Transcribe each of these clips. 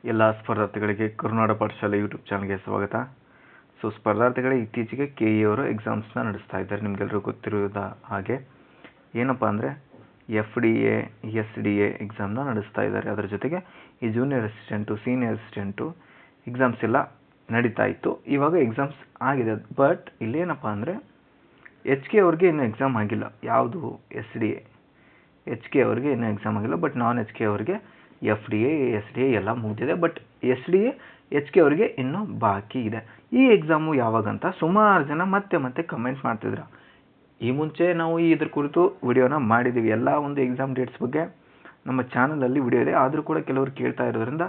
ಎಲ್ಲ ಸ್ಪರ್ಧಾರ್ಥಿಗಳಿಗೆ ಕರುನಾಡ ಪಾಠಶಾಲೆ ಯೂಟ್ಯೂಬ್ ಚಾನಲ್ಗೆ ಸ್ವಾಗತ. ಸ್ಪರ್ಧಾರ್ಥಿಗಳೇ ಇತ್ತೀಚೆಗೆ KE ಅವರು ಎಕ್ಸಾಮ್ಸ್ನ ನಡೆಸ್ತಾ ಇದ್ದಾರೆ. ನಿಮಗೆಲ್ಲರೂ ಗೊತ್ತಿರುವ ಹಾಗೆ ಏನಪ್ಪ ಅಂದರೆ FDA SDA ಎಕ್ಸಾಮ್ನ ನಡೆಸ್ತಾ ಇದ್ದಾರೆ. ಅದರ ಜೊತೆಗೆ ಈ junior assistant senior assistant exams ಎಲ್ಲ ನಡೀತಾ ಇತ್ತು. ಇವಾಗ ಎಕ್ಸಾಮ್ಸ್ ಆಗಿದೆ. ಬಟ್ ಇಲ್ಲೇನಪ್ಪ ಅಂದರೆ HK ಅವ್ರಿಗೆ ಇನ್ನೂ ಎಕ್ಸಾಮ್ ಆಗಿಲ್ಲ. ಯಾವುದು SDA HK ಅವ್ರಿಗೆ ಇನ್ನೂ ಎಕ್ಸಾಮ್ ಆಗಿಲ್ಲ. ಬಟ್ ನಾನ್ HK ಅವ್ರಿಗೆ FDA SDA ಎಲ್ಲ ಮುಗಿದಿದೆ. ಬಟ್ SDA HK ಅವರಿಗೆ ಇನ್ನೂ ಬಾಕಿ ಇದೆ. ಈ ಎಕ್ಸಾಮು ಯಾವಾಗಂತ ಸುಮಾರು ಜನ ಮತ್ತೆ ಕಮೆಂಟ್ ಮಾಡ್ತಿದ್ರು. ಈ ಮುಂಚೆ ನಾವು ಇದ್ರ ಕುರಿತು ವಿಡಿಯೋನ ಮಾಡಿದ್ದೀವಿ. ಎಲ್ಲ ಒಂದು ಎಕ್ಸಾಮ್ ಡೇಟ್ಸ್ ಬಗ್ಗೆ ನಮ್ಮ ಚಾನಲಲ್ಲಿ ವಿಡಿಯೋ ಇದೆ. ಆದರೂ ಕೂಡ ಕೆಲವರು ಕೇಳ್ತಾ ಇರೋದ್ರಿಂದ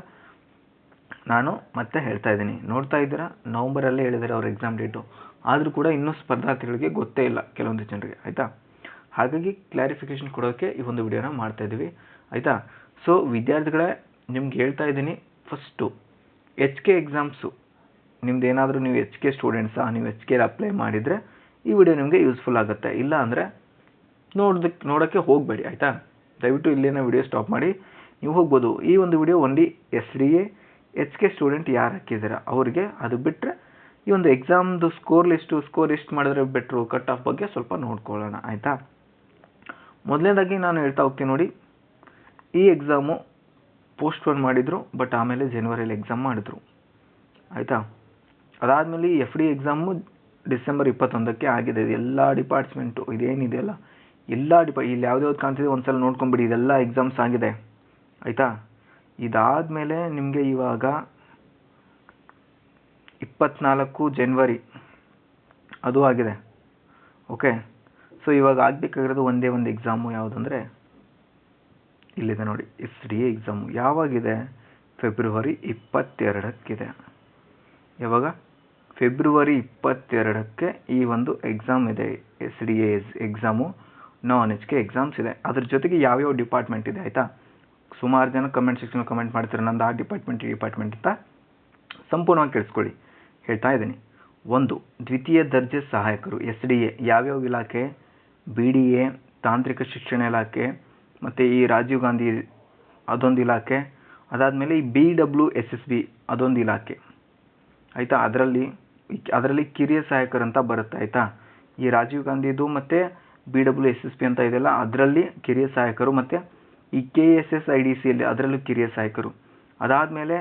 ನಾನು ಮತ್ತೆ ಹೇಳ್ತಾ ಇದ್ದೀನಿ. ನೋಡ್ತಾ ಇದ್ದೀರಾ, ನವಂಬರಲ್ಲೇ ಹೇಳಿದ್ದಾರೆ ಅವ್ರ ಎಕ್ಸಾಮ್ ಡೇಟು. ಆದರೂ ಕೂಡ ಇನ್ನೂ ಸ್ಪರ್ಧಾರ್ಥಿಗಳಿಗೆ ಗೊತ್ತೇ ಇಲ್ಲ ಕೆಲವೊಂದು ಜನರಿಗೆ, ಆಯಿತಾ. ಹಾಗಾಗಿ ಕ್ಲಾರಿಫಿಕೇಷನ್ ಕೊಡೋಕ್ಕೆ ಈ ಒಂದು ವಿಡಿಯೋನ ಮಾಡ್ತಾ ಇದ್ದೀವಿ, ಆಯಿತಾ. ವಿದ್ಯಾರ್ಥಿಗಳೇ, ನಿಮ್ಗೆ ಹೇಳ್ತಾ ಇದ್ದೀನಿ, ಫಸ್ಟು HK ಎಕ್ಸಾಮ್ಸು ನಿಮ್ದು ಏನಾದರೂ ನೀವು HK ಸ್ಟೂಡೆಂಟ್ಸಾ, ನೀವು HK ಅಪ್ಲೈ ಮಾಡಿದರೆ ಈ ವಿಡಿಯೋ ನಿಮಗೆ ಯೂಸ್ಫುಲ್ ಆಗುತ್ತೆ. ಇಲ್ಲ ಅಂದರೆ ನೋಡೋಕ್ಕೆ ಹೋಗಬೇಡಿ, ಆಯಿತಾ. ದಯವಿಟ್ಟು ಇಲ್ಲೇನೋ ವಿಡಿಯೋ ಸ್ಟಾಪ್ ಮಾಡಿ ನೀವು ಹೋಗ್ಬೋದು. ಈ ಒಂದು video only SDA HK student ಯಾರು ಹಾಕಿದ್ದೀರಾ ಅವರಿಗೆ. ಅದು ಬಿಟ್ಟರೆ ಈ ಒಂದು ಎಕ್ಸಾಮ್ದು ಸ್ಕೋರ್ ಎಷ್ಟು ಮಾಡಿದ್ರೆ ಬೆಟ್ರು, ಕಟ್ ಆಫ್ ಬಗ್ಗೆ ಸ್ವಲ್ಪ ನೋಡ್ಕೊಳ್ಳೋಣ, ಆಯಿತಾ. ಮೊದಲನೇದಾಗಿ ನಾನು ಹೇಳ್ತಾ ಹೋಗ್ತೀನಿ ನೋಡಿ. ಈ ಎಕ್ಸಾಮು ಪೋಸ್ಟ್ಪೋನ್ ಮಾಡಿದರು, ಬಟ್ ಆಮೇಲೆ ಜನವರಿಯಲ್ಲಿ ಎಕ್ಸಾಮ್ ಮಾಡಿದ್ರು, ಆಯಿತಾ. ಅದಾದಮೇಲೆ FDA ಎಕ್ಸಾಮು ಡಿಸೆಂಬರ್ 21ಕ್ಕೆ ಆಗಿದೆ. ಎಲ್ಲ ಡಿಪಾರ್ಟ್ಮೆಂಟು ಇದೇನಿದೆಯಲ್ಲ ಎಲ್ಲ ಇಲ್ಲಿ ಯಾವ್ದು ಕಾಣ್ತಿದೆ ಒಂದ್ಸಲ ನೋಡ್ಕೊಂಬಿಡಿ. ಇದೆಲ್ಲ ಎಕ್ಸಾಮ್ಸ್ ಆಗಿದೆ, ಆಯಿತಾ. ಇದಾದಮೇಲೆ ನಿಮಗೆ ಇವಾಗ 24 ಜನವರಿ ಅದು ಆಗಿದೆ, ಓಕೆ. ಇವಾಗ ಆಗಬೇಕಾಗಿರೋದು ಒಂದೇ ಒಂದು ಎಕ್ಸಾಮು, ಯಾವುದಂದರೆ ಇಲ್ಲಿದೆ ನೋಡಿ, SDA ಎಕ್ಸಾಮು. ಯಾವಾಗಿದೆ? ಫೆಬ್ರವರಿ 22ಕ್ಕಿದೆ. ಯಾವಾಗ? ಫೆಬ್ರವರಿ 22ಕ್ಕೆ ಈ ಒಂದು ಎಕ್ಸಾಮ್ ಇದೆ. SDA ಎಕ್ಸಾಮು, ನಾನ್ HK ಎಕ್ಸಾಮ್ಸ್ ಇದೆ. ಅದ್ರ ಜೊತೆಗೆ ಯಾವ್ಯಾವ ಡಿಪಾರ್ಟ್ಮೆಂಟ್ ಇದೆ, ಆಯಿತಾ. ಸುಮಾರು ಜನ ಕಮೆಂಟ್ ಸೆಕ್ಷನ್ ಕಮೆಂಟ್ ಮಾಡ್ತಾರೆ, ನಂದು ಆ ಡಿಪಾರ್ಟ್ಮೆಂಟ್ ಈ ಡಿಪಾರ್ಟ್ಮೆಂಟ್ ಅಂತ. ಸಂಪೂರ್ಣವಾಗಿ ಕೇಳಿಸ್ಕೊಳ್ಳಿ, ಹೇಳ್ತಾ ಇದ್ದೀನಿ. ಒಂದು, ದ್ವಿತೀಯ ದರ್ಜೆ ಸಹಾಯಕರು SDA ಯಾವ್ಯಾವ ಇಲಾಖೆ? BDA ತಾಂತ್ರಿಕ ಶಿಕ್ಷಣ ಇಲಾಖೆ, ಮತ್ತು ಈ ರಾಜೀವ್ ಗಾಂಧಿ ಅದೊಂದು ಇಲಾಖೆ. ಅದಾದಮೇಲೆ ಈ BWSSB ಅದೊಂದು ಇಲಾಖೆ, ಆಯಿತಾ. ಅದರಲ್ಲಿ ಕಿರಿಯ ಸಹಾಯಕರು ಅಂತ ಬರುತ್ತೆ, ಆಯಿತಾ. ಈ ರಾಜೀವ್ ಗಾಂಧಿದು ಮತ್ತು BWSSB ಅಂತ ಇದೆಯಲ್ಲ, ಅದರಲ್ಲಿ ಕಿರಿಯ ಸಹಾಯಕರು. ಮತ್ತು ಈ KSSIDCಯಲ್ಲಿ ಅದರಲ್ಲೂ ಕಿರಿಯ ಸಹಾಯಕರು. ಅದಾದಮೇಲೆ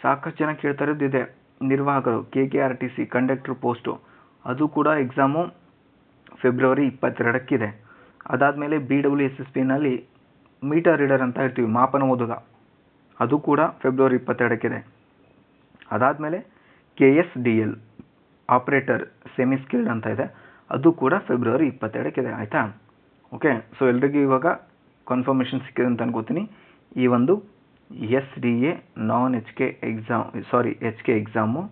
ಸಾಕಷ್ಟು ಜನ ಕೇಳ್ತಾ ಇರೋದು ಇದೆ, ನಿರ್ವಾಹಕರು KKRTC ಕಂಡಕ್ಟರ್ ಪೋಸ್ಟು, ಅದು ಕೂಡ ಎಕ್ಸಾಮು ಫೆಬ್ರವರಿ 22ಕ್ಕಿದೆ. ಅದಾದಮೇಲೆ BWSSBನಲ್ಲಿ ಮೀಟರ್ ರೀಡರ್ ಅಂತ ಇರ್ತೀವಿ, ಮಾಪನ ಓದುಗ, ಅದು ಕೂಡ ಫೆಬ್ರವರಿ 22ಕ್ಕಿದೆ. ಅದಾದಮೇಲೆ KSDL ಆಪ್ರೇಟರ್ ಸೆಮಿ ಸ್ಕಿಲ್ಡ್ ಅಂತ ಇದೆ, ಅದು ಕೂಡ ಫೆಬ್ರವರಿ 22ಕ್ಕಿದೆ, ಆಯಿತಾ. ಓಕೆ. ಎಲ್ರಿಗೂ ಇವಾಗ ಕನ್ಫರ್ಮೇಷನ್ ಸಿಕ್ಕಿದೆ ಅಂತ ಅನ್ಕೋತೀನಿ. ಈ ಒಂದು SDA ನಾನ್ HK ಎಕ್ಸಾಮು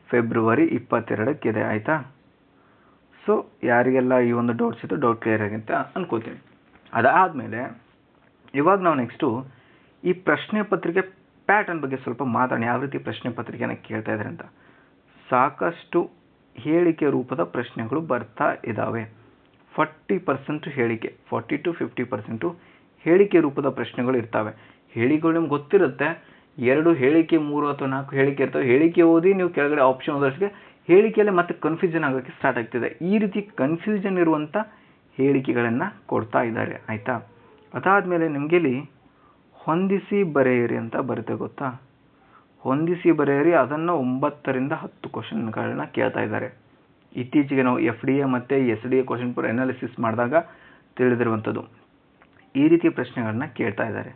ಫೆಬ್ರವರಿ 22ಕ್ಕಿದೆ, ಆಯಿತಾ. ಯಾರಿಗೆಲ್ಲ ಈ ಒಂದು ಡೌಟ್ಸ್ ಇತ್ತು, ಡೌಟ್ ಕ್ಲಿಯರ್ ಆಗುತ್ತೆ ಅನ್ಕೋತೀನಿ. ಅದಾದಮೇಲೆ ಇವಾಗ ನಾವು ನೆಕ್ಸ್ಟು ಈ ಪ್ರಶ್ನೆ ಪತ್ರಿಕೆ ಪ್ಯಾಟರ್ನ್ ಬಗ್ಗೆ ಸ್ವಲ್ಪ ಮಾತಾಡೋಣ. ಯಾವ ರೀತಿ ಪ್ರಶ್ನೆ ಪತ್ರಿಕೆನ ಕೇಳ್ತಾ ಇದ್ದಾರೆ ಅಂತ. ಸಾಕಷ್ಟು ಹೇಳಿಕೆ ರೂಪದ ಪ್ರಶ್ನೆಗಳು ಬರ್ತಾ ಇದ್ದಾವೆ. 40% ಹೇಳಿಕೆ, 40 to 50% ಹೇಳಿಕೆ ರೂಪದ ಪ್ರಶ್ನೆಗಳು ಇರ್ತವೆ. ಹೇಳಿಕೆಗಳು ನಿಮ್ಗೆ ಗೊತ್ತಿರುತ್ತೆ, 2 ಹೇಳಿಕೆ 3 ಅಥವಾ 4 ಹೇಳಿಕೆ ಇರ್ತವೆ. ಹೇಳಿಕೆ ಓದಿ ನೀವು ಕೆಳಗಡೆ ಆಪ್ಷನ್ ಓದೋಷ್ಟಕ್ಕೆ ಹೇಳಿಕೆಯಲ್ಲೇ ಮತ್ತೆ ಕನ್ಫ್ಯೂಷನ್ ಆಗೋಕ್ಕೆ ಸ್ಟಾರ್ಟ್ ಆಗ್ತಿದೆ. ಈ ರೀತಿ ಕನ್ಫ್ಯೂಷನ್ ಇರುವಂಥ ಹೇಳಿಕೆಗಳನ್ನು ಕೊಡ್ತಾ ಇದ್ದಾರೆ, ಆಯಿತಾ. ಅದಾದಮೇಲೆ ನಿಮಗೆ ಇಲ್ಲಿ ಹೊಂದಿಸಿ ಬರೆಯಿರಿ ಅಂತ ಬರುತ್ತೆ, ಗೊತ್ತಾ. ಹೊಂದಿಸಿ ಬರೆಯಿರಿ, ಅದನ್ನು 9ರಿಂದ 10 ಕ್ವಶನ್ಗಳನ್ನ ಕೇಳ್ತಾ ಇದ್ದಾರೆ. ಇತ್ತೀಚೆಗೆ ನಾವು FDA ಮತ್ತು SDA ಕ್ವಶನ್ ಪೇಪರ್ ಅನಾಲಿಸಿಸ್ ಮಾಡಿದಾಗ ತಿಳಿದಿರುವಂಥದ್ದು. ಈ ರೀತಿ ಪ್ರಶ್ನೆಗಳನ್ನ ಕೇಳ್ತಾ ಇದ್ದಾರೆ.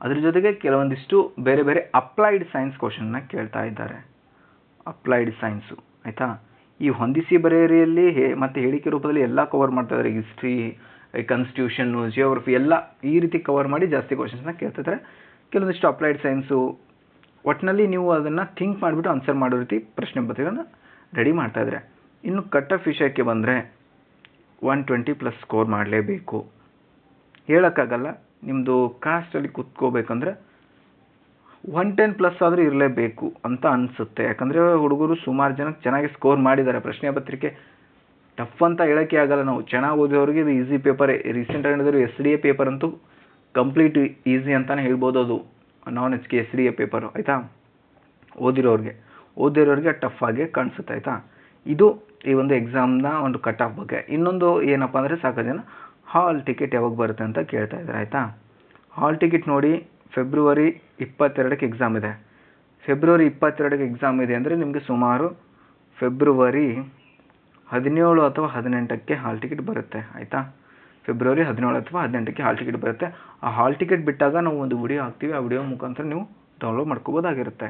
ಅದ್ರ ಜೊತೆಗೆ ಕೆಲವೊಂದಿಷ್ಟು ಬೇರೆ ಅಪ್ಲೈಡ್ ಸೈನ್ಸ್ ಕ್ವಶನ್ನ ಕೇಳ್ತಾ ಇದ್ದಾರೆ. ಅಪ್ಲೈಡ್ ಸೈನ್ಸು, ಆಯಿತಾ. ಈ ಹೊಂದಿಸಿ ಬರೆಯರಿಯಲ್ಲಿ ಮತ್ತು ಹೇಳಿಕೆ ರೂಪದಲ್ಲಿ ಎಲ್ಲ ಕವರ್ ಮಾಡ್ತಾ ಇದ್ದಾರೆ. ಹಿಸ್ಟ್ರಿ, ಕಾನ್ಸ್ಟಿಟ್ಯೂಷನ್ನು, ಜಿಯೋಗ್ರಫಿ ಎಲ್ಲ ಈ ರೀತಿ ಕವರ್ ಮಾಡಿ ಜಾಸ್ತಿ ಕ್ವಶನ್ಸ್ನ ಕೇಳ್ತಿದ್ದಾರೆ. ಕೆಲವೊಂದಿಷ್ಟು ಅಪ್ಲೈಡ್ ಸೈನ್ಸು, ಒಟ್ಟಿನಲ್ಲಿ ನೀವು ಅದನ್ನು ಥಿಂಕ್ ಮಾಡಿಬಿಟ್ಟು ಆನ್ಸರ್ ಮಾಡೋ ರೀತಿ ಪ್ರಶ್ನೆ ಪತ್ರಿಕೆಯನ್ನು ರೆಡಿ ಮಾಡ್ತಾ ಇದ್ದಾರೆ. ಇನ್ನು ಕಟ್ ಆಫ್ ವಿಷಯಕ್ಕೆ ಬಂದರೆ 120+ ಸ್ಕೋರ್ ಮಾಡಲೇಬೇಕು. ಹೇಳೋಕ್ಕಾಗಲ್ಲ, ನಿಮ್ಮದು ಕಾಸ್ಟಲ್ಲಿ ಕೂತ್ಕೋಬೇಕಂದ್ರೆ 110+ ಆದರೂ ಇರಲೇಬೇಕು ಅಂತ ಅನಿಸುತ್ತೆ. ಯಾಕಂದರೆ ಹುಡುಗರು ಸುಮಾರು ಜನಕ್ಕೆ ಚೆನ್ನಾಗಿ ಸ್ಕೋರ್ ಮಾಡಿದ್ದಾರೆ. ಪ್ರಶ್ನೆ ಪತ್ರಿಕೆ ಟಫ್ ಅಂತ ಹೇಳೋಕ್ಕೆ ಆಗಲ್ಲ. ನಾವು ಚೆನ್ನಾಗಿ ಓದೋರಿಗೆ ಇದು ಈಸಿ ಪೇಪರೇ. ರೀಸೆಂಟಾಗಿ ನಡೆದಿರೋ SDA ಪೇಪರ್ ಅಂತೂ ಕಂಪ್ಲೀಟ್ ಈಸಿ ಅಂತಲೇ ಹೇಳ್ಬೋದು. ಅದು ನಾನ್ ಎಚ್ ಕೆ SDA ಪೇಪರು ಆಯಿತಾ, ಓದಿರೋರಿಗೆ ಟಫ್ ಆಗಿ ಕಾಣಿಸುತ್ತೆ ಆಯಿತಾ. ಇದು ಈ ಒಂದು ಎಕ್ಸಾಮ್ನ ಒಂದು ಕಟ್ ಆಫ್ ಬಗ್ಗೆ. ಇನ್ನೊಂದು ಏನಪ್ಪ ಅಂದರೆ ಸಾಕಷ್ಟು ಜನ ಹಾಲ್ ಟಿಕೆಟ್ ಯಾವಾಗ ಬರುತ್ತೆ ಅಂತ ಕೇಳ್ತಾ ಇದ್ದಾರೆ ಆಯಿತಾ. ಹಾಲ್ ಟಿಕೆಟ್ ನೋಡಿ ಫೆಬ್ರವರಿ 22ಕ್ಕೆ ಎಕ್ಸಾಮ್ ಇದೆ. ಫೆಬ್ರವರಿ 22ಕ್ಕೆ ಎಕ್ಸಾಮ್ ಇದೆ ಅಂದರೆ ನಿಮಗೆ ಸುಮಾರು ಫೆಬ್ರವರಿ 17 ಅಥವಾ 18ಕ್ಕೆ ಹಾಲ್ ಟಿಕೆಟ್ ಬರುತ್ತೆ ಆಯಿತಾ. ಫೆಬ್ರವರಿ 17 ಅಥವಾ 18ಕ್ಕೆ ಹಾಲ್ ಟಿಕೆಟ್ ಬರುತ್ತೆ. ಆ ಹಾಲ್ ಟಿಕೆಟ್ ಬಿಟ್ಟಾಗ ನಾವು ಒಂದು ವಿಡಿಯೋ ಹಾಕ್ತೀವಿ, ಆ ವಿಡಿಯೋ ಮುಖಾಂತರ ನೀವು ಡೌನ್ಲೋಡ್ ಮಾಡ್ಕೋಬೋದಾಗಿರುತ್ತೆ.